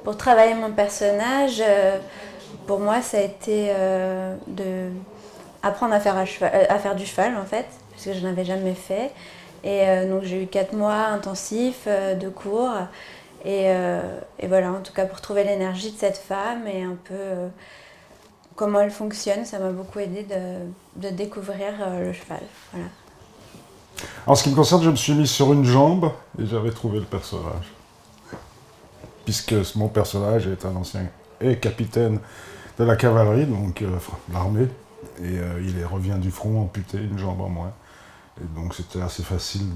Pour travailler mon personnage, pour moi, ça a été de apprendre à faire du cheval, en fait, parce que je n'avais jamais fait. Et donc j'ai eu 4 mois intensifs de cours. Et voilà, en tout cas pour trouver l'énergie de cette femme et un peu comment elle fonctionne, ça m'a beaucoup aidé de découvrir le cheval. Voilà. En ce qui me concerne, je me suis mis sur une jambe et j'avais trouvé le personnage. Puisque mon personnage est un ancien capitaine de la cavalerie, donc l'armée, et il revient du front amputé, une jambe en moins. Et donc c'était assez facile,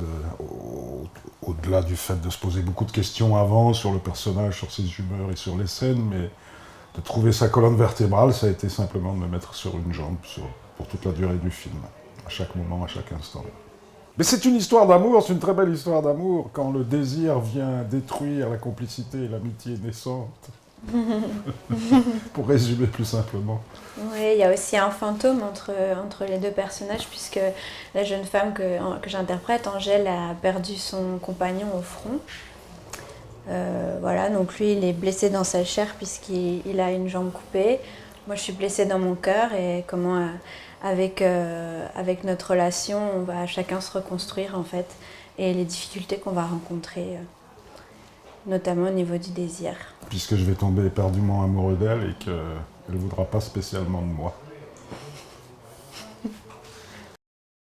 au-delà du fait de se poser beaucoup de questions avant sur le personnage, sur ses humeurs et sur les scènes, mais de trouver sa colonne vertébrale, ça a été simplement de me mettre sur une jambe pour toute la durée du film, à chaque moment, à chaque instant. Mais c'est une histoire d'amour, c'est une très belle histoire d'amour, quand le désir vient détruire la complicité et l'amitié naissante. Pour résumer plus simplement. Oui, il y a aussi un fantôme entre les deux personnages, puisque la jeune femme que j'interprète, Angèle, a perdu son compagnon au front. Voilà, donc lui, il est blessé dans sa chair puisqu'il a une jambe coupée. Moi, je suis blessée dans mon cœur et comment, avec notre relation, on va chacun se reconstruire en fait. Et les difficultés qu'on va rencontrer, notamment au niveau du désir. Puisque je vais tomber éperdument amoureux d'elle et qu'elle ne voudra pas spécialement de moi.